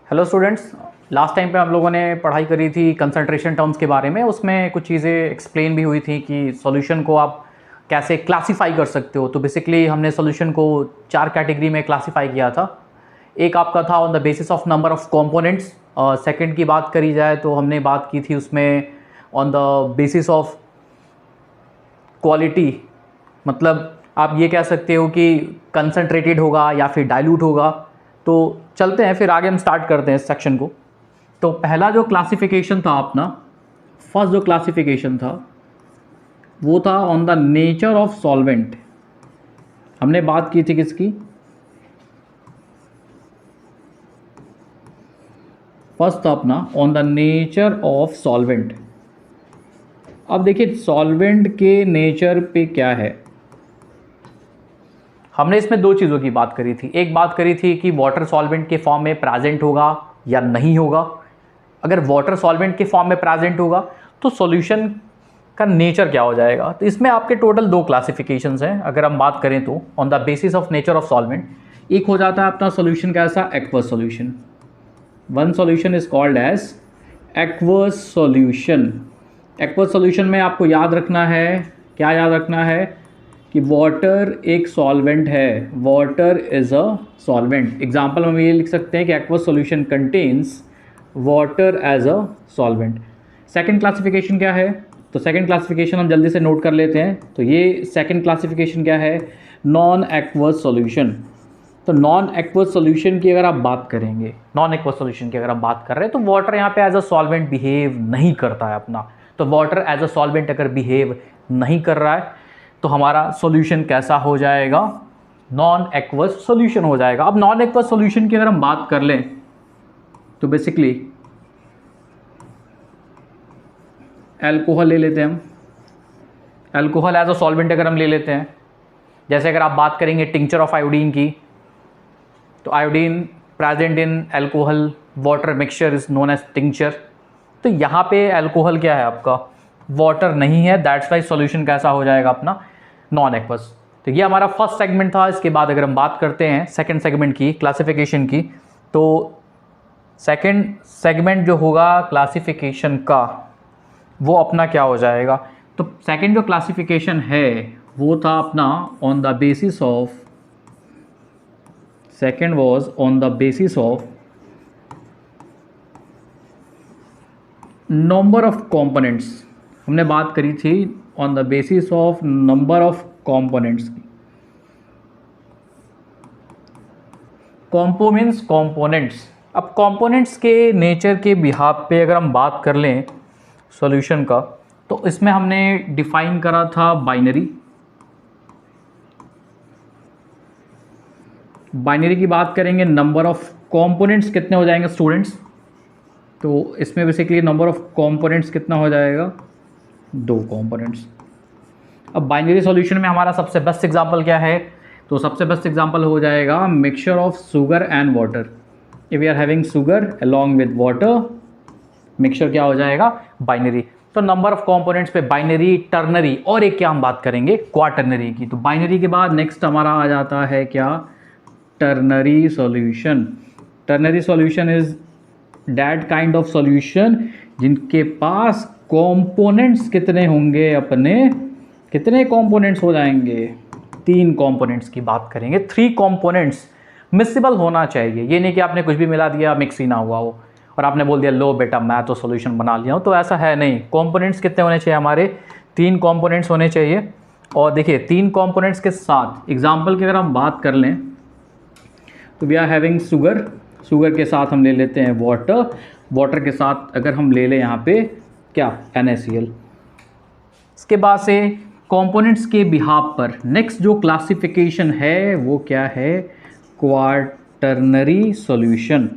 Hello students. Last time पे हम लोगों ने पढ़ाई करी थी कंसंट्रेशन टर्म्स के बारे में। उसमें कुछ चीज़ें एक्सप्लेन भी हुई थी कि सॉल्यूशन को आप कैसे क्लासिफाई कर सकते हो। तो बेसिकली हमने सॉल्यूशन को 4 कैटेगरी में क्लासिफाई किया था। एक आपका था on the basis of number of components. Second की बात करी जाए तो हमने बात की थी उसमें on the basis of quality, मतलब आप ये कह सकते हो कि कंसंट्रेटेड होगा या फिर डाइल्यूट होगा। तो चलते हैं फिर आगे, हम स्टार्ट करते हैं इस सेक्शन को। तो पहला जो क्लासिफिकेशन था अपना, फर्स्ट जो क्लासिफिकेशन था वो था on the nature of solvent. हमने बात की थी किसकी? फर्स्ट था अपना on the nature of solvent. अब देखिए सॉल्वेंट के नेचर पे क्या है। हमने इसमें दो चीज़ों की बात करी थी। एक बात करी थी कि वाटर सॉल्वेंट के फॉर्म में प्रेजेंट होगा या नहीं होगा। अगर वाटर सॉल्वेंट के फॉर्म में प्रेजेंट होगा तो सॉल्यूशन का नेचर क्या हो जाएगा। तो इसमें आपके टोटल दो क्लासिफिकेशंस हैं। अगर हम बात करें तो on the basis of nature of solvent, एक हो जाता है अपना सॉल्यूशन कैसा, aqueous solution. One solution is called as aqueous solution. Aqueous solution में आपको याद रखना है, क्या याद रखना है कि वाटर एक सॉल्वेंट है। Water is a solvent. Example हम ये लिख सकते हैं कि aqueous solution contains water as a solvent. Second classification क्या है? तो सेकेंड क्लासिफिकेशन हम जल्दी से नोट कर लेते हैं। तो ये सेकेंड क्लासिफिकेशन क्या है? Non aqueous solution. तो नॉन एक्वस सॉल्यूशन की अगर आप बात करेंगे, नॉन एक्वस सॉल्यूशन की अगर आप बात कर रहे हैं तो वाटर यहाँ पे एज अ सॉल्वेंट बिहेव नहीं करता है अपना। तो वाटर एज अ सॉल्वेंट अगर बिहेव नहीं कर रहा है तो हमारा सॉल्यूशन कैसा हो जाएगा? नॉन एक्वस सॉल्यूशन हो जाएगा। अब नॉन एक्वस सॉल्यूशन की अगर हम बात कर लें तो बेसिकली अल्कोहल ले लेते हैं हम। अल्कोहल एज अ सॉल्वेंट अगर हम ले लेते हैं, जैसे अगर आप बात करेंगे टिंचर ऑफ आयोडीन की, तो iodine present in alcohol water mixture is known as tincture. तो यहाँ पे अल्कोहल क्या है आपका? वाटर नहीं है, दैट्स वाई सॉल्यूशन कैसा हो जाएगा अपना? Non aqueous. तो ये हमारा फर्स्ट सेगमेंट था। इसके बाद अगर हम बात करते हैं सेकंड सेगमेंट की, क्लासिफिकेशन की, तो सेकंड सेगमेंट जो होगा क्लासिफिकेशन का वो अपना क्या हो जाएगा? तो सेकंड जो क्लासिफिकेशन है वो था अपना on the basis of, second was on the basis of number of components. हमने बात करी थी on the basis of number of components की। Compo means components. अब कंपोनेंट्स के नेचर के बिहाफ पे अगर हम बात कर लें सॉल्यूशन का, तो इसमें हमने डिफाइन करा था बाइनरी। बाइनरी की बात करेंगे, नंबर ऑफ कंपोनेंट्स कितने हो जाएंगे स्टूडेंट्स? तो इसमें बेसिकली नंबर ऑफ कंपोनेंट्स कितना हो जाएगा? 2 कंपोनेंट्स। अब बाइनरी सॉल्यूशन में हमारा सबसे बेस्ट एग्जांपल क्या है? तो सबसे बेस्ट एग्जांपल हो जाएगा mixture of sugar and water. If we are having sugar along with water, mixture क्या हो जाएगा? बाइनरी। तो नंबर ऑफ कंपोनेंट्स पे बाइनरी, टर्नरी, और एक क्या हम बात करेंगे? क्वाटर्नरी की। तो बाइनरी के बाद नेक्स्ट हमारा आ जाता है क्या? Ternary solution. Ternary solution is that kind of solution जिनके पास कंपोनेंट्स कितने होंगे अपने? कितने कंपोनेंट्स हो जाएंगे? 3 कंपोनेंट्स की बात करेंगे। 3 कंपोनेंट्स मिक्सिबल होना चाहिए। ये नहीं कि आपने कुछ भी मिला दिया, मिक्स ही ना हुआ हो और आपने बोल दिया लो बेटा मैं तो सॉल्यूशन बना लिया हूँ। तो ऐसा है नहीं। कंपोनेंट्स कितने होने चाहिए हमारे? 3 कंपोनेंट्स होने चाहिए। और देखिए 3 कंपोनेंट्स के साथ एग्जांपल की अगर हम बात कर लें तो we are having sugar. Sugar के साथ हम ले लेते हैं वाटर। वाटर के साथ अगर हम ले लें यहाँ पे क्या? NaCl। इसके बाद से कंपोनेंट्स के बिहाफ पर नेक्स्ट जो क्लासिफिकेशन है वो क्या है? Quaternary solution.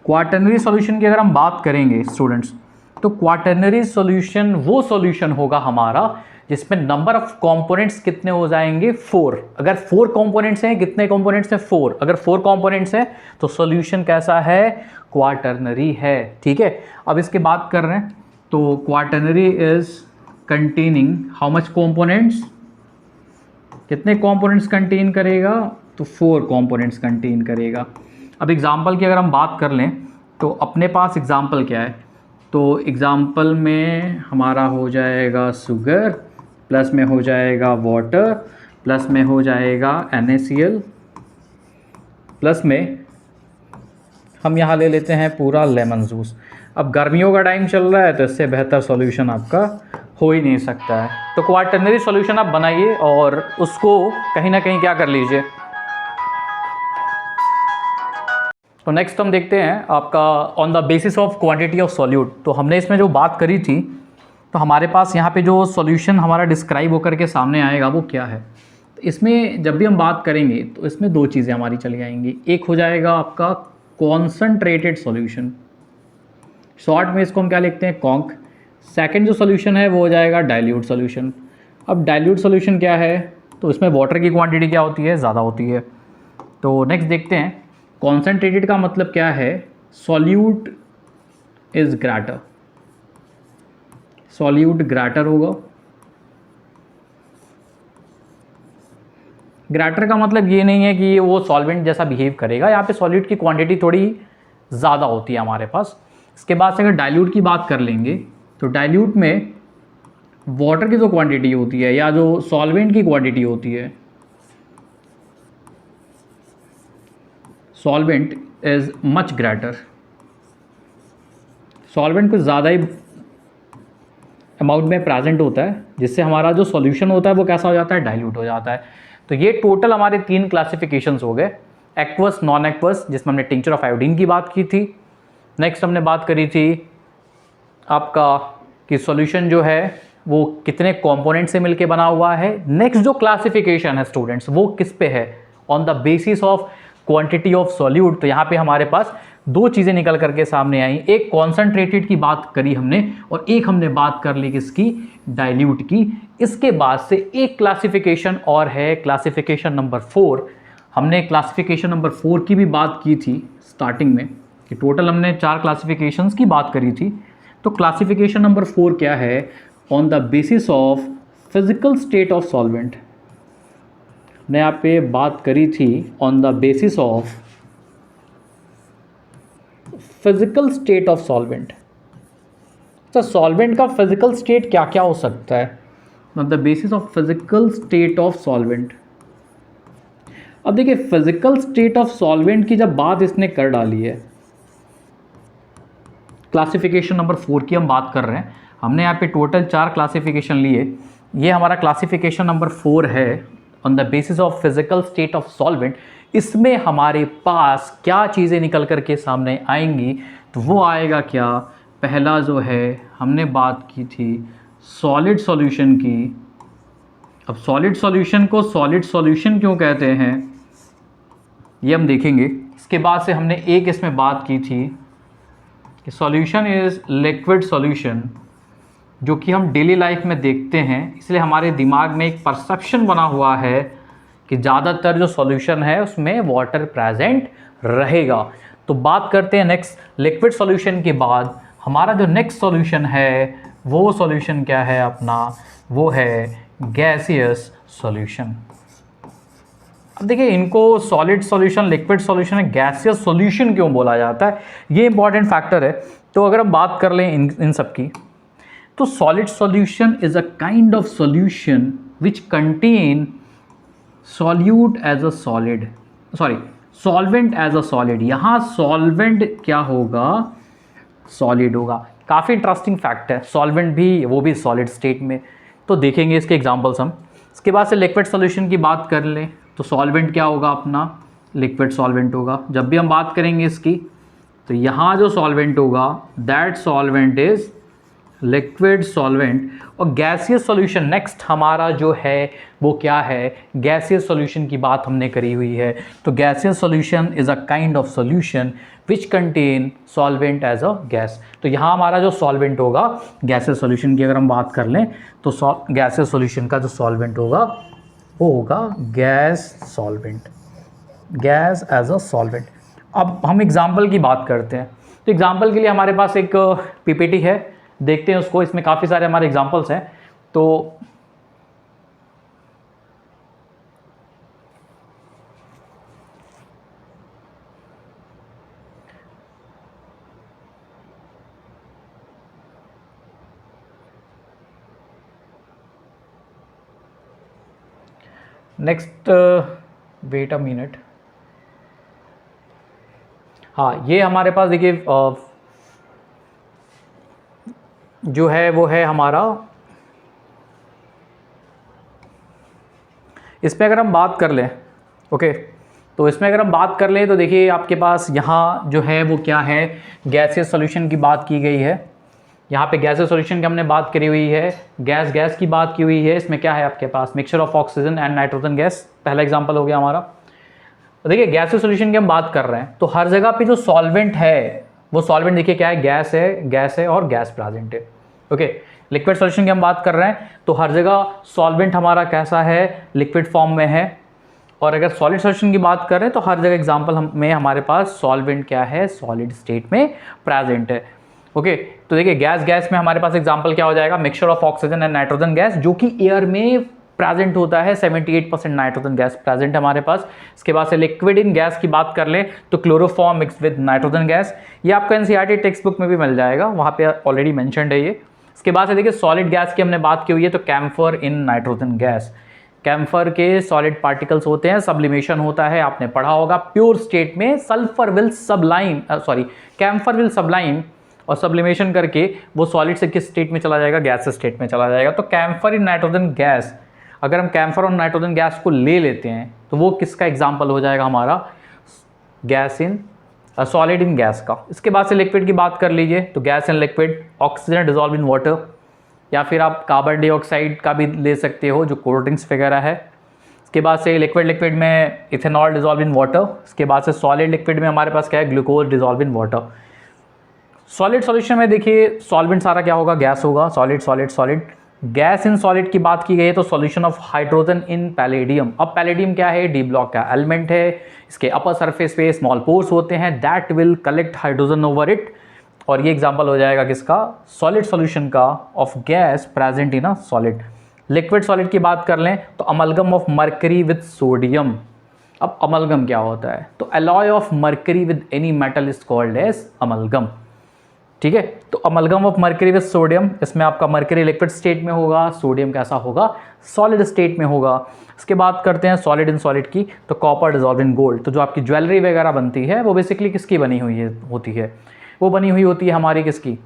क्वाटर्नरी सॉल्यूशन की अगर हम बात करेंगे स्टूडेंट्स, तो क्वाटर्नरी सॉल्यूशन वो सॉल्यूशन होगा हमारा जिसमें नंबर ऑफ कंपोनेंट्स कितने हो जाएंगे? 4। अगर 4 कंपोनेंट्स हैं, कितने कंपोनेंट्स हैं? 4। अगर 4 कंपोनेंट्स हैं तो सॉल्यूशन कैसा है? क्वाटर्नरी है। ठीक है। अब इसके बात कर रहे हैं तो quaternary is containing how much components? कितने कंपोनेंट्स कंटेन करेगा? तो 4 कंपोनेंट्स कंटेन करेगा। अब एग्ज़ाम्पल की अगर हम बात कर लें तो अपने पास एग्ज़ाम्पल क्या है, तो एग्ज़ाम्पल में हमारा हो जाएगा शुगर, प्लस में हो जाएगा वाटर, प्लस में हो जाएगा NaCl, प्लस में हम यहाँ ले लेते हैं पूरा लेमन जूस। अब गर्मियों का टाइम चल रहा है तो इससे बेहतर सॉल्यूशन आपका हो ही नहीं सकता है। तो क्वाटर्नरी सॉल्यूशन आप बनाइए और उसको कहीं ना कहीं क्या कर लीजिए। तो नेक्स्ट हम देखते हैं आपका on the basis of quantity of solute. तो हमने इसमें जो बात करी थी, तो हमारे पास यहाँ पे जो सॉल्यूशन हमारा डिस्क्राइब होकर के सामने आएगा वो क्या है। तो इसमें जब भी हम बात करेंगे तो इसमें दो चीज़ें हमारी चली आएंगी। एक हो जाएगा आपका कॉन्सनट्रेटेड सॉल्यूशन, शॉर्ट में इसको हम क्या लिखते हैं, कॉन्क। सेकंड जो सॉल्यूशन है वो हो जाएगा डाइल्यूट सॉल्यूशन। अब डाइल्यूट सॉल्यूशन क्या है, तो इसमें वाटर की क्वांटिटी क्या होती है, ज़्यादा होती है। तो नेक्स्ट देखते हैं कॉन्सनट्रेटेड का मतलब क्या है, solute is greater, solute greater होगा। ग्रेटर का मतलब ये नहीं है कि वो सॉल्वेंट जैसा बिहेव करेगा, यहाँ पे सॉल्यूट की क्वांटिटी थोड़ी ज़्यादा होती है हमारे पास। इसके बाद से अगर डाइल्यूट की बात कर लेंगे तो डाइल्यूट में वाटर की जो क्वांटिटी होती है या जो सॉल्वेंट की क्वांटिटी होती है, solvent is much greater, solvent कुछ ज़्यादा ही अमाउंट में प्रेजेंट होता है, जिससे हमारा जो सॉल्यूशन होता है वो कैसा हो जाता है, डाइल्यूट हो जाता है। तो ये टोटल हमारे 3 क्लासिफिकेशंस हो गए, एक्वस, नॉन एक्वस, जिसमें हमने टिंचर ऑफ आयोडीन की बात की थी। नेक्स्ट हमने बात करी थी आपका कि सॉल्यूशन जो है वो कितने कंपोनेंट से मिलके बना हुआ है। नेक्स्ट जो क्लासिफिकेशन है स्टूडेंट्स वो किस पे है, on the basis of quantity of solute. तो यहाँ पे हमारे पास दो चीज़ें निकल करके सामने आई, एक कॉन्सनट्रेटेड की बात करी हमने और एक हमने बात कर ली किसकी, डाइल्यूट की। इसके बाद से एक क्लासिफिकेशन और है, क्लासिफिकेशन नंबर 4। हमने क्लासिफिकेशन नंबर 4 की भी बात की थी स्टार्टिंग में कि टोटल हमने 4 क्लासिफिकेशंस की बात करी थी। तो क्लासिफिकेशन नंबर 4 क्या है, on the basis of physical state of solvent. हमने यहाँ पे बात करी थी on the basis of physical state of solvent. तो सॉल्वेंट का फिजिकल स्टेट क्या क्या हो सकता है, on the basis of physical state of solvent. अब देखिए फिजिकल स्टेट ऑफ सॉल्वेंट की जब बात इसने कर डाली है, क्लासिफिकेशन नंबर 4 की हम बात कर रहे हैं, हमने यहाँ पे टोटल 4 क्लासिफिकेशन लिए, ये हमारा क्लासिफिकेशन नंबर 4 है on the basis of physical state of solvent. इसमें हमारे पास क्या चीज़ें निकल करके सामने आएंगी, तो वो आएगा क्या, पहला जो है हमने बात की थी सॉलिड सॉल्यूशन की। अब सॉलिड सॉल्यूशन को सॉलिड सॉल्यूशन क्यों कहते हैं ये हम देखेंगे। इसके बाद से हमने एक इसमें बात की थी कि सॉल्यूशन इज़ लिक्विड सॉल्यूशन, जो कि हम डेली लाइफ में देखते हैं, इसलिए हमारे दिमाग में एक परसेप्शन बना हुआ है कि ज़्यादातर जो सॉल्यूशन है उसमें वाटर प्रेजेंट रहेगा। तो बात करते हैं नेक्स्ट लिक्विड सॉल्यूशन के बाद हमारा जो नेक्स्ट सॉल्यूशन है वो सॉल्यूशन क्या है अपना, वो है गैसियस सॉल्यूशन। अब देखिए इनको सॉलिड सॉल्यूशन, लिक्विड सॉल्यूशन है, गैसियस सॉल्यूशन क्यों बोला जाता है, ये इंपॉर्टेंट फैक्टर है। तो अगर हम बात कर लें इन सब की, तो solid solution is a kind of solution which contain solute as a solid, sorry solvent as a solid. यहाँ सॉल्वेंट क्या होगा, सॉलिड होगा। काफ़ी इंटरेस्टिंग फैक्ट है, सॉल्वेंट भी, वो भी सॉलिड स्टेट में। तो देखेंगे इसके एग्जांपल्स हम। इसके बाद से लिक्विड सॉल्यूशन की बात कर लें तो सॉल्वेंट क्या होगा अपना, लिक्विड सॉल्वेंट होगा। जब भी हम बात करेंगे इसकी तो यहाँ जो सॉल्वेंट होगा that solvent is liquid solvent. और गैसियस सॉल्यूशन नेक्स्ट हमारा जो है वो क्या है, गैसियस सॉल्यूशन की बात हमने करी हुई है। तो gaseous solution is a kind of solution which contain solvent as a gas. तो यहाँ हमारा जो सॉल्वेंट होगा गैसियस सॉल्यूशन की अगर हम बात कर लें तो गैसियस सॉल्यूशन का जो सॉल्वेंट होगा वो होगा gas solvent, gas as a solvent. अब हम एग्जाम्पल की बात करते हैं। तो एग्जाम्पल के लिए हमारे पास एक पीपीटी है, देखते हैं उसको। इसमें काफ़ी सारे हमारे एग्जाम्पल्स हैं। तो नेक्स्ट, वेट अ मिनट, हाँ ये हमारे पास देखिए जो है वो है हमारा, इसमें अगर हम बात कर लें, ओके, तो इसमें अगर हम बात कर लें तो देखिए आपके पास यहाँ जो है वो क्या है, गैसियस सॉल्यूशन की बात की गई है। यहाँ पे गैसियस सॉल्यूशन की हमने बात करी हुई है, गैस की बात की हुई है। इसमें क्या है आपके पास, mixture of oxygen and nitrogen gas, पहला एग्जांपल हो गया हमारा। तो देखिए गैसियस सॉल्यूशन की हम बात कर रहे हैं, तो हर जगह पे जो सॉल्वेंट है वो सॉल्वेंट देखिए क्या है, गैस है और गैस प्रेजेंट है। ओके, लिक्विड सॉल्यूशन की हम बात कर रहे हैं, तो हर जगह सॉल्वेंट हमारा कैसा है, लिक्विड फॉर्म में है। और अगर सॉलिड सॉल्यूशन की बात करें तो हर जगह एग्जांपल में हमारे पास सॉल्वेंट क्या है, सॉलिड स्टेट में प्रेजेंट है। ओके, तो देखिए गैस में हमारे पास एग्जांपल क्या हो जाएगा, mixture of oxygen and nitrogen gas, जो कि एयर में प्रेजेंट होता है। 78% नाइट्रोजन गैस प्रेजेंट है हमारे पास। इसके बाद से लिक्विड इन गैस की बात कर लें तो chloroform mix with nitrogen gas, ये आपको एनसीईआरटी टेक्स्ट बुक में भी मिल जाएगा, वहाँ पे ऑलरेडी मेंशन्ड है ये। इसके बाद से देखिए सॉलिड गैस की हमने बात की हुई है, तो camphor in nitrogen gas, camphor के सॉलिड पार्टिकल्स होते हैं, सब्लिमेशन होता है, आपने पढ़ा होगा। प्योर स्टेट में sulphur will sublime, camphor will sublime, और सब्लिमेशन करके वो सॉलिड से किस स्टेट में चला जाएगा, गैस स्टेट में चला जाएगा। तो कैम्फर इन नाइट्रोजन गैस, अगर हम कैम्फर और नाइट्रोजन गैस को ले लेते हैं तो वो किसका एग्जाम्पल हो जाएगा हमारा, gas in solid in gas का। इसके बाद से लिक्विड की बात कर लीजिए, तो gas in liquid, oxygen dissolve in water, या फिर आप कार्बन डाइऑक्साइड का भी ले सकते हो जो कोल्ड ड्रिंक्स वगैरह है। इसके बाद से लिक्विड में इथेनॉल डिजॉल्व इन वाटर। इसके बाद से सॉलिड लिक्विड में हमारे पास क्या है, glucose dissolve in water. Solid solution में देखिए सॉल्वेंट सारा क्या होगा, गैस होगा, सॉलिड। गैस इन सॉलिड की बात की गई है तो solution of hydrogen in palladium. अब पैलेडियम क्या है, डी ब्लॉक का एलिमेंट है, इसके अपर सरफेस पे स्मॉल पोर्स होते हैं, that will collect hydrogen over it, और ये एग्जांपल हो जाएगा किसका, सॉलिड सॉल्यूशन का of gas present in a solid. Liquid solid की बात कर लें तो amalgam of mercury with sodium. अब अमलगम क्या होता है, तो alloy of mercury with any metal is called as amalgam. ठीक है, तो amalgam of mercury with sodium, इसमें आपका मर्करी लिक्विड स्टेट में होगा, सोडियम कैसा होगा, सॉलिड स्टेट में होगा। इसके बाद करते हैं सॉलिड इन सॉलिड की, तो कॉपर डिजॉल्व इन गोल्ड। तो जो आपकी ज्वेलरी वगैरह बनती है वो बेसिकली किसकी बनी हुई होती है, वो बनी हुई होती है हमारी किसकी,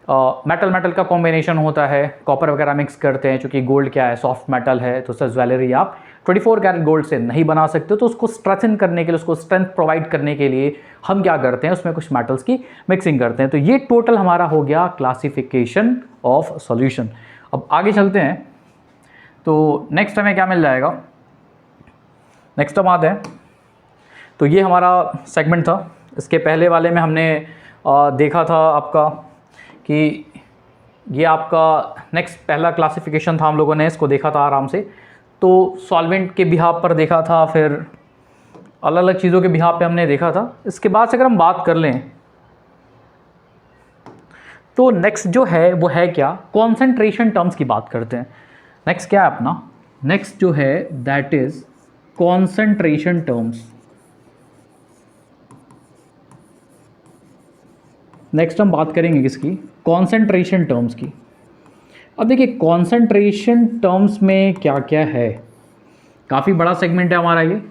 मेटल का कॉम्बिनेशन होता है, कॉपर वगैरह मिक्स करते हैं, चूँकि गोल्ड क्या है, सॉफ्ट मेटल है, तो उससे ज्वेलरी आप 24 कैरेट गोल्ड से नहीं बना सकते, तो उसको स्ट्रेथन करने के लिए, उसको स्ट्रेंथ प्रोवाइड करने के लिए हम क्या करते हैं, उसमें कुछ मेटल्स की मिक्सिंग करते हैं। तो ये टोटल हमारा हो गया क्लासिफिकेशन ऑफ सॉल्यूशन। अब आगे चलते हैं, तो नेक्स्ट हमें क्या मिल जाएगा, नेक्स्ट हम आते हैं, तो ये हमारा सेगमेंट था। इसके पहले वाले में हमने देखा था आपका कि ये आपका नेक्स्ट पहला क्लासिफिकेशन था, हम लोगों ने इसको देखा था आराम से, तो सॉल्वेंट के बिहाफ पर देखा था, फिर अलग अलग चीज़ों के बिहाफ पे हमने देखा था। इसके बाद से अगर हम बात कर लें तो नेक्स्ट जो है वो है क्या, कॉन्सेंट्रेशन टर्म्स की बात करते हैं। नेक्स्ट क्या है अपना, नेक्स्ट जो है that is concentration terms. Next हम बात करेंगे किसकी, कॉन्सेंट्रेशन टर्म्स की। अब देखिए कॉन्सेंट्रेशन टर्म्स में क्या क्या है, काफ़ी बड़ा सेगमेंट है हमारा, ये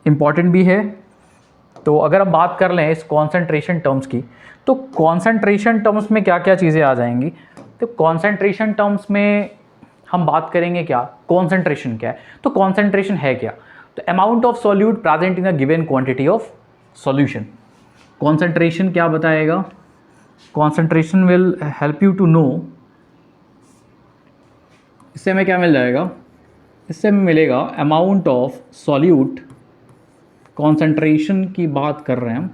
इम्पॉर्टेंट भी है। तो अगर हम बात कर लें इस कॉन्सेंट्रेशन टर्म्स की, तो कॉन्सेंट्रेशन टर्म्स में क्या क्या चीज़ें आ जाएंगी, तो कॉन्सेंट्रेशन टर्म्स में हम बात करेंगे क्या, कॉन्सेंट्रेशन क्या है, तो कॉन्सेंट्रेशन है क्या, तो amount of solute present in a given quantity of solution. Concentration क्या बताएगा, concentration will help you to know, इससे हमें क्या मिल जाएगा, इससे हमें मिलेगा अमाउंट ऑफ सॉल्यूट, कॉन्सेंट्रेशन की बात कर रहे हैं हम,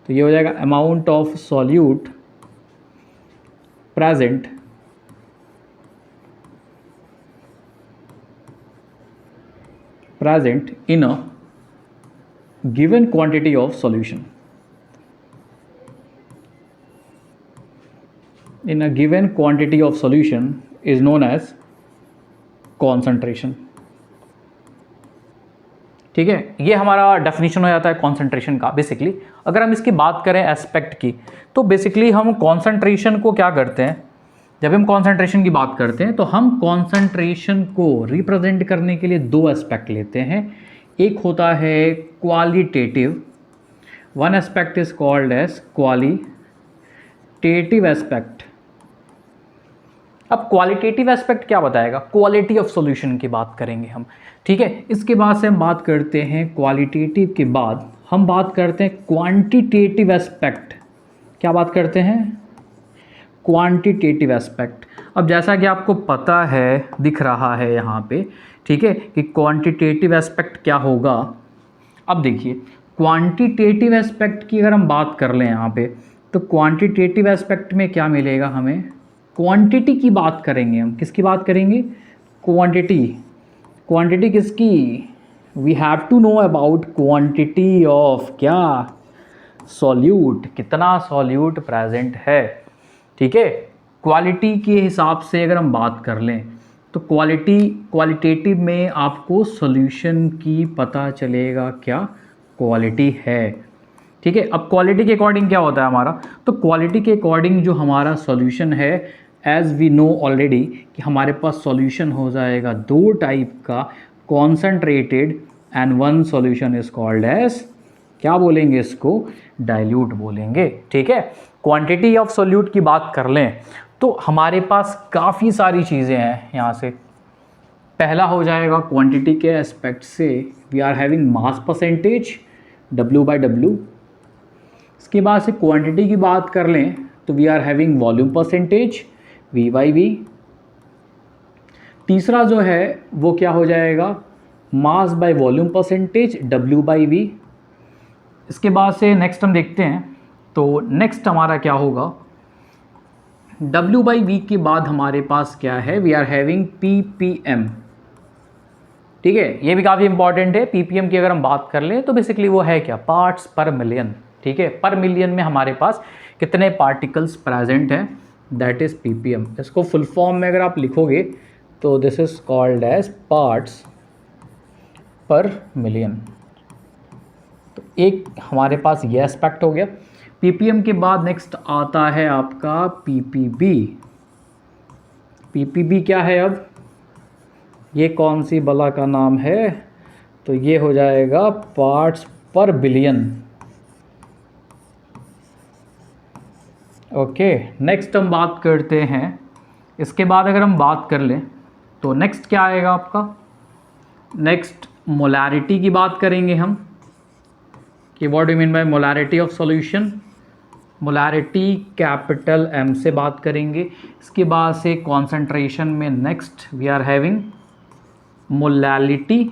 तो ये हो जाएगा amount of solute present in a given quantity of solution, in a given quantity of solution is known as concentration। ठीक है, ये हमारा डेफिनेशन हो जाता है कॉन्सेंट्रेशन का। बेसिकली अगर हम इसकी बात करें एस्पेक्ट की, तो बेसिकली हम कॉन्सेंट्रेशन को क्या करते हैं, जब हम कॉन्सेंट्रेशन की बात करते हैं तो हम कॉन्सेंट्रेशन को रिप्रेजेंट करने के लिए दो एस्पेक्ट लेते हैं। एक होता है qualitative, one aspect is called as qualitative aspect. अब क्वालिटेटिव एस्पेक्ट क्या बताएगा, क्वालिटी ऑफ सॉल्यूशन की बात करेंगे हम, ठीक है। इसके बाद से हम बात करते हैं क्वालिटेटिव के बाद हम बात करते हैं क्वांटिटेटिव एस्पेक्ट। क्या बात करते हैं, क्वांटिटेटिव एस्पेक्ट। अब जैसा कि आपको पता है, दिख रहा है यहाँ पे, ठीक है, कि क्वांटिटेटिव एस्पेक्ट क्या होगा। अब देखिए क्वांटिटेटिव एस्पेक्ट की अगर हम बात कर लें यहाँ पे, तो क्वांटिटेटिव एस्पेक्ट में क्या मिलेगा हमें, क्वांटिटी की बात करेंगे हम। किसकी बात करेंगे, क्वांटिटी। क्वांटिटी किसकी, we have to know about quantity of क्या, सॉल्यूट, कितना सॉल्यूट प्रेजेंट है, ठीक है। क्वालिटी के हिसाब से अगर हम बात कर लें तो क्वालिटेटिव में आपको सॉल्यूशन की पता चलेगा क्या क्वालिटी है, ठीक है। अब क्वालिटी के अकॉर्डिंग क्या होता है हमारा, तो क्वालिटी के अकॉर्डिंग जो हमारा सॉल्यूशन है, एज वी नो ऑलरेडी कि हमारे पास सॉल्यूशन हो जाएगा दो टाइप का, concentrated and one solution is called as, क्या बोलेंगे इसको, डाइल्यूट बोलेंगे, ठीक है। क्वांटिटी ऑफ सॉल्यूट की बात कर लें तो हमारे पास काफ़ी सारी चीज़ें हैं यहाँ से। पहला हो जाएगा क्वांटिटी के एस्पेक्ट से we are having mass percentage W/W। इसके बाद से क्वांटिटी की बात कर लें तो we are having volume percentage V/V। तीसरा जो है वो क्या हो जाएगा, mass by volume percentage W/V। इसके बाद से नेक्स्ट हम देखते हैं, तो नेक्स्ट हमारा क्या होगा, W/V के बाद हमारे पास क्या है, वी आर हैविंग PPM, ठीक है। ये भी काफ़ी इंपॉर्टेंट है। PPM की अगर हम बात कर लें तो बेसिकली वो है क्या, पार्ट्स पर मिलियन, ठीक है। पर मिलियन में हमारे पास कितने पार्टिकल्स प्रेजेंट हैं, दैट इज़ PPM। इसको फुल फॉर्म में अगर आप लिखोगे तो this is called as parts per million. तो एक हमारे पास ये एस्पेक्ट हो गया। PPM के बाद नेक्स्ट आता है आपका PPB। PPB क्या है, अब ये कौन सी बला का नाम है, तो ये हो जाएगा पार्ट्स पर बिलियन, ओके। नेक्स्ट हम बात करते हैं, इसके बाद अगर हम बात कर लें तो नेक्स्ट क्या आएगा आपका, नेक्स्ट मोलैरिटी की बात करेंगे हम कि what do mean by molarity of solution. Molarity capital M से बात करेंगे। इसके बाद से कॉन्सेंट्रेशन में next we are having molality.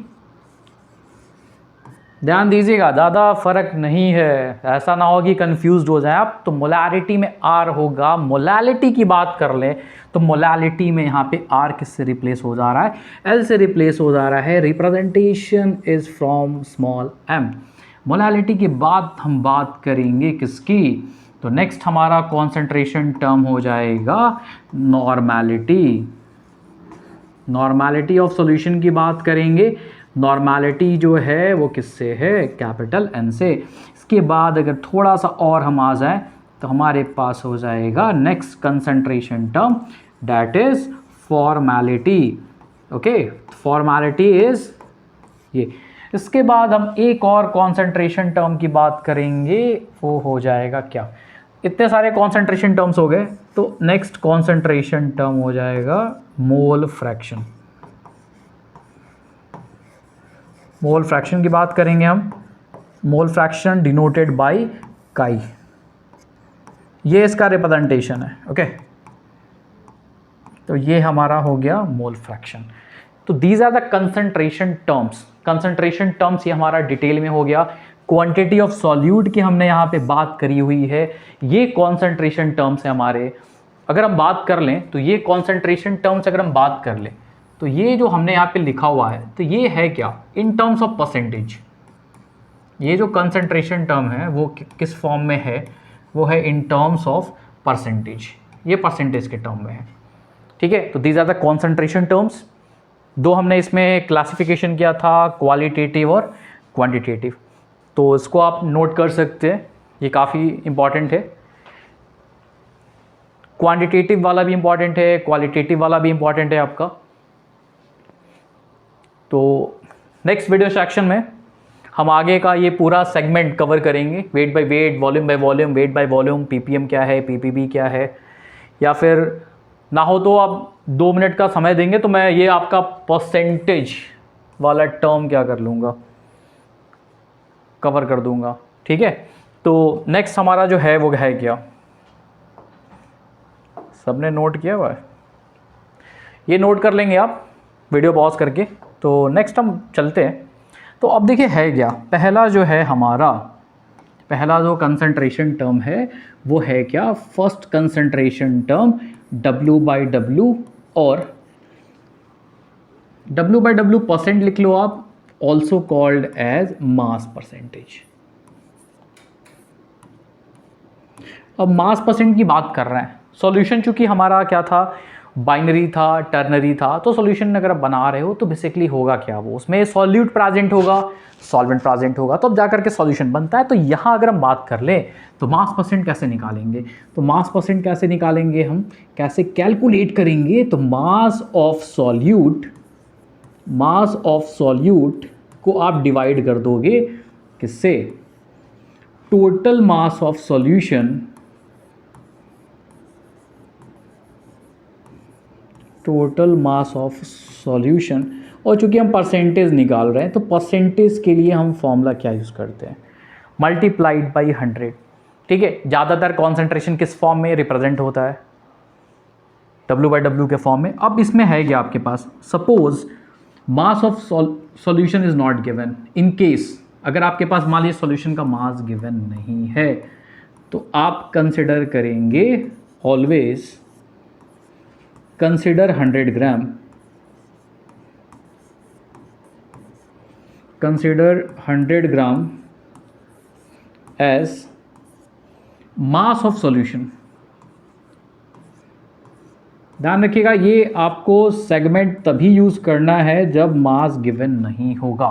ध्यान दीजिएगा, ज़्यादा फर्क नहीं है, ऐसा ना हो कि कंफ्यूज्ड हो जाए आप। तो मोलैरिटी में R होगा। मोलैलिटी की बात कर लें तो मोलैलिटी में यहाँ पे R किससे रिप्लेस हो जा रहा है, L से रिप्लेस हो जा रहा है। Representation is from small m। Molality के बाद हम बात करेंगे किसकी, तो नेक्स्ट हमारा कॉन्सेंट्रेशन टर्म हो जाएगा नॉर्मैलिटी। नॉर्मैलिटी ऑफ सॉल्यूशन की बात करेंगे। नॉर्मैलिटी जो है वो किससे है, कैपिटल N से। इसके बाद अगर थोड़ा सा और हम आ जाएं तो हमारे पास हो जाएगा next concentration term, that is formality, okay. Formality is ये। इसके बाद हम एक और कॉन्सेंट्रेशन टर्म की बात करेंगे, वो हो जाएगा क्या, इतने सारे कॉन्सेंट्रेशन टर्म्स हो गए, तो नेक्स्ट कॉन्सेंट्रेशन टर्म हो जाएगा मोल फ्रैक्शन। मोल फ्रैक्शन की बात करेंगे हम। मोल फ्रैक्शन डिनोटेड बाय काई, ये इसका रिप्रेजेंटेशन है, ओके। तो ये हमारा हो गया मोल फ्रैक्शन। तो these are the concentration terms. Concentration terms ये हमारा डिटेल में हो गया। क्वांटिटी ऑफ सॉल्यूट की हमने यहाँ पे बात करी हुई है। ये कॉन्सेंट्रेशन टर्म्स है हमारे। अगर हम बात कर लें तो ये कॉन्सेंट्रेशन टर्म्स अगर हम बात कर लें तो ये जो हमने यहाँ पे लिखा हुआ है तो ये है क्या, इन टर्म्स ऑफ परसेंटेज। ये जो कंसंट्रेशन टर्म है वो किस फॉर्म में है, वो है इन टर्म्स ऑफ परसेंटेज। ये परसेंटेज के टर्म में है, ठीक है। तो these are the concentration terms. दो हमने इसमें क्लासिफिकेशन किया था, क्वालिटेटिव और क्वांटिटेटिव। तो इसको आप नोट कर सकते हैं, ये काफ़ी इंपॉर्टेंट है। क्वांटिटेटिव वाला भी इंपॉर्टेंट है, क्वालिटेटिव वाला भी इंपॉर्टेंट है आपका। तो नेक्स्ट वीडियो सेक्शन में हम आगे का ये पूरा सेगमेंट कवर करेंगे, weight by weight, volume by volume, weight by volume, ppm क्या है, पीपीबी क्या है, या फिर ना हो तो आप 2 मिनट का समय देंगे तो मैं ये आपका परसेंटेज वाला टर्म क्या कर लूँगा, कवर कर दूँगा। ठीक है, तो नेक्स्ट हमारा जो है वो है क्या, सबने नोट किया हुआ है? ये नोट कर लेंगे आप वीडियो पॉज करके। तो नेक्स्ट हम चलते हैं। तो अब देखिए है क्या, पहला जो है हमारा, पहला जो कंसंट्रेशन टर्म है वो है क्या, फर्स्ट कंसंट्रेशन टर्म W/W, और W/W परसेंट लिख लो आप, also called as mass percentage. अब मास परसेंट की बात कर रहे हैं, सॉल्यूशन चूंकि हमारा क्या था, बाइनरी था, टर्नरी था, तो सॉल्यूशन अगर आप बना रहे हो तो बेसिकली होगा क्या, वो उसमें सॉल्यूट प्रेजेंट होगा, सॉल्वेंट प्रेजेंट होगा, तो अब जाकर के सॉल्यूशन बनता है। तो यहाँ अगर हम बात कर लें तो मास परसेंट कैसे निकालेंगे, तो मास परसेंट कैसे निकालेंगे, हम कैसे कैलकुलेट करेंगे, तो मास ऑफ सॉल्यूट को आप डिवाइड कर दोगे किससे, total mass of solution, total mass of solution. और चूंकि हम परसेंटेज निकाल रहे हैं तो परसेंटेज के लिए हम फॉर्मूला क्या यूज़ करते हैं, मल्टीप्लाइड बाई 100। ठीक है, ज़्यादातर कॉन्सेंट्रेशन किस फॉर्म में रिप्रेजेंट होता है, W/W के फॉर्म में। अब इसमें है क्या आपके पास, suppose mass of solution is not given, in case अगर आपके पास मान लीजिए सॉल्यूशन का मास गिवन नहीं है तो आप कंसिडर करेंगे, always consider 100 gram, consider 100 gram as mass of solution. ध्यान रखिएगा, ये आपको सेगमेंट तभी यूज करना है जब मास गिवन नहीं होगा।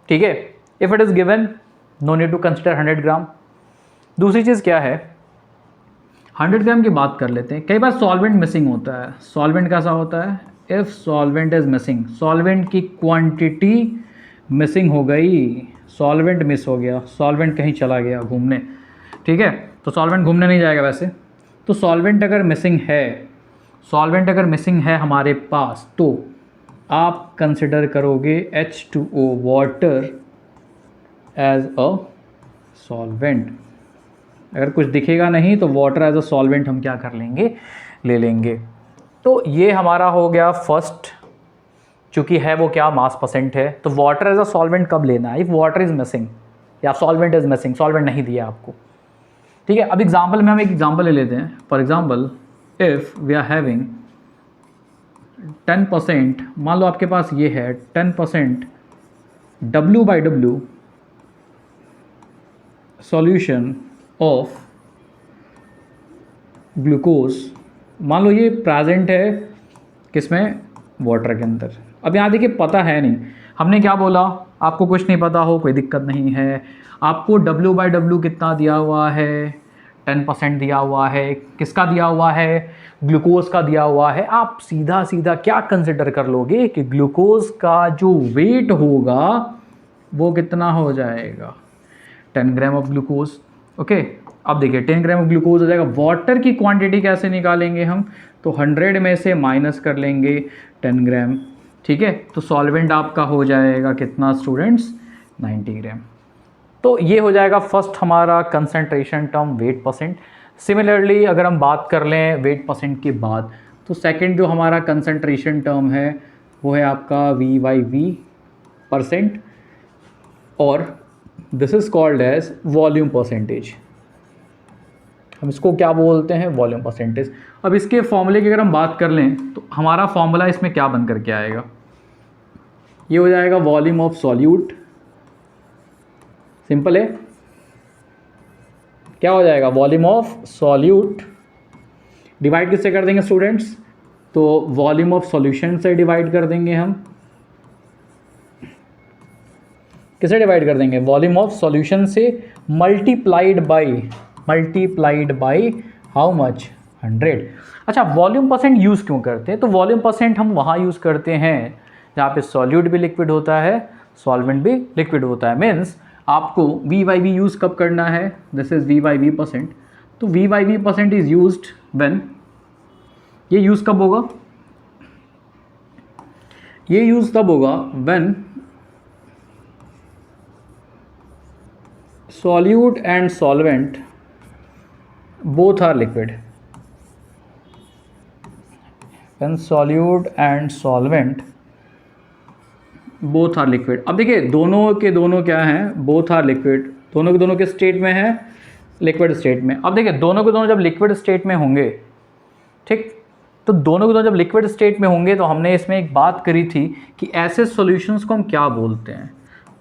ठीक है, if it is given no need to consider 100 gram. दूसरी चीज़ क्या है, 100 ग्राम की बात कर लेते हैं। कई बार सॉल्वेंट मिसिंग होता है। सॉल्वेंट कैसा होता है, if solvent is missing, solvent की क्वांटिटी मिसिंग हो गई, सॉल्वेंट मिस हो गया, सॉल्वेंट कहीं चला गया घूमने। ठीक है, तो सॉल्वेंट घूमने नहीं जाएगा वैसे, तो सॉल्वेंट अगर मिसिंग है हमारे पास, तो आप कंसिडर करोगे H2O water as a solvent. अगर कुछ दिखेगा नहीं तो वाटर एज अ सॉल्वेंट हम क्या कर लेंगे, ले लेंगे। तो ये हमारा हो गया फर्स्ट, चूँकि है वो क्या, मास परसेंट है। तो वाटर एज अ सॉल्वेंट कब लेना है, इफ वाटर इज मिसिंग या सॉल्वेंट इज मिसिंग, सॉल्वेंट नहीं दिया आपको। ठीक है, अब एग्जाम्पल में हम एक एग्जाम्पल ले लेते हैं। For example if we are having 10%, मान लो आपके पास ये है 10% W/W सॉल्यूशन ऑफ ग्लूकोज, मान लो ये प्रेजेंट है किसमें, वाटर के अंदर। अब यहाँ देखिए पता है नहीं, हमने क्या बोला, आपको कुछ नहीं पता हो कोई दिक्कत नहीं है, आपको W/W कितना दिया हुआ है, 10% दिया हुआ है, किसका दिया हुआ है, ग्लूकोज का दिया हुआ है। आप सीधा सीधा क्या कंसिडर कर लोगे कि ग्लूकोज का जो वेट होगा वो कितना हो जाएगा, 10 ग्राम ऑफ ग्लूकोज। ओके, अब देखिए 10 ग्राम ऑफ ग्लूकोज हो जाएगा। वाटर की क्वांटिटी कैसे निकालेंगे हम, तो 100 में से माइनस कर लेंगे 10 ग्राम। ठीक है, तो सॉल्वेंट आपका हो जाएगा कितना स्टूडेंट्स, 90 ग्राम। तो ये हो जाएगा फर्स्ट हमारा concentration term, wait percent. Similarly अगर हम बात कर लें वेट परसेंट के बाद, तो सेकंड जो हमारा कंसंट्रेशन टर्म है वो है आपका V/V परसेंट, और this is called as volume percentage. हम इसको क्या बोलते हैं, वॉल्यूम परसेंटेज। अब इसके फॉर्मूले की अगर हम बात कर लें तो हमारा फॉर्मूला इसमें क्या बन करके आएगा, ये हो जाएगा वॉल्यूम ऑफ सॉल्यूट। सिंपल है, क्या हो जाएगा, वॉल्यूम ऑफ सॉल्यूट डिवाइड किससे कर देंगे स्टूडेंट्स, तो वॉल्यूम ऑफ सॉल्यूशन से डिवाइड कर देंगे हम। किसे डिवाइड कर देंगे, वॉल्यूम ऑफ सॉल्यूशन से, मल्टीप्लाइड बाय हाउ मच, 100। अच्छा, वॉल्यूम परसेंट यूज़ क्यों करते हैं? तो वॉल्यूम परसेंट हम वहाँ यूज़ करते हैं जहाँ पे सॉल्यूट भी लिक्विड होता है, सॉल्वेंट भी लिक्विड होता है। मीन्स आपको V/V यूज़ कब करना है? This is V/V percent. तो V/V percent is used when, ये यूज़ कब होगा? ये यूज़ तब होगा when solute and solvent both are liquid, when solute and solvent both are liquid। अब देखिए दोनों के दोनों क्या हैं? both are liquid, दोनों के दोनों के स्टेट में है लिक्विड स्टेट में। अब देखिए दोनों के दोनों जब लिक्विड स्टेट में होंगे, ठीक, तो दोनों के दोनों जब लिक्विड स्टेट में होंगे तो हमने इसमें एक बात करी थी कि ऐसे सॉल्यूशंस को हम क्या बोलते हैं?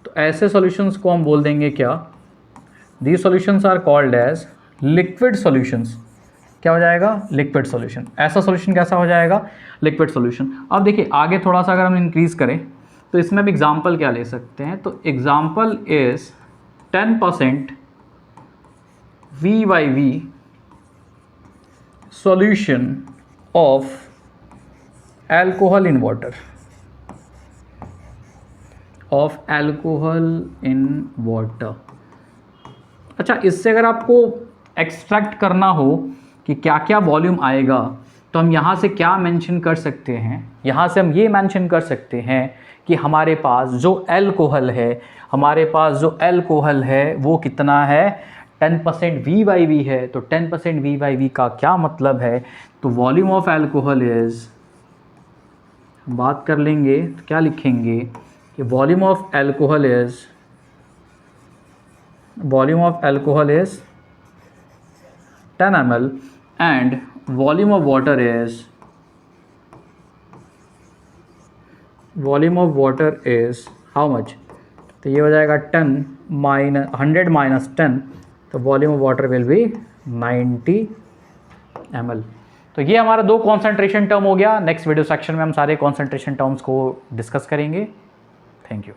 तो ऐसे सॉल्यूशंस को हम बोल देंगे क्या? These solutions are called as liquid solutions। क्या हो जाएगा? Liquid solution. ऐसा सॉल्यूशन कैसा हो जाएगा? Liquid solution. अब देखिए आगे थोड़ा सा अगर हम इंक्रीज करें तो इसमें हम एग्जाम्पल क्या ले सकते हैं? तो example is 10% V/V solution of alcohol in water, of alcohol in water। अच्छा, इससे अगर आपको एक्सट्रैक्ट करना हो कि क्या क्या वॉल्यूम आएगा तो हम यहाँ से क्या मेंशन कर सकते हैं? यहाँ से हम ये मेंशन कर सकते हैं कि हमारे पास जो अल्कोहल है, हमारे पास जो अल्कोहल है वो कितना है? 10% V/V है। तो 10% V/V का क्या मतलब है? तो वॉल्यूम ऑफ अल्कोहल इज, बात कर लेंगे तो क्या लिखेंगे कि volume of alcohol is, volume of alcohol is 10 ml and volume of water is, volume of water is how much? तो ये हो जाएगा 100 minus 10, तो volume of water will be 90 ml। तो ये हमारा दो कॉन्सेंट्रेशन टर्म हो गया। नेक्स्ट वीडियो सेक्शन में हम सारे कॉन्सेंट्रेशन टर्म्स को डिस्कस करेंगे। Thank you.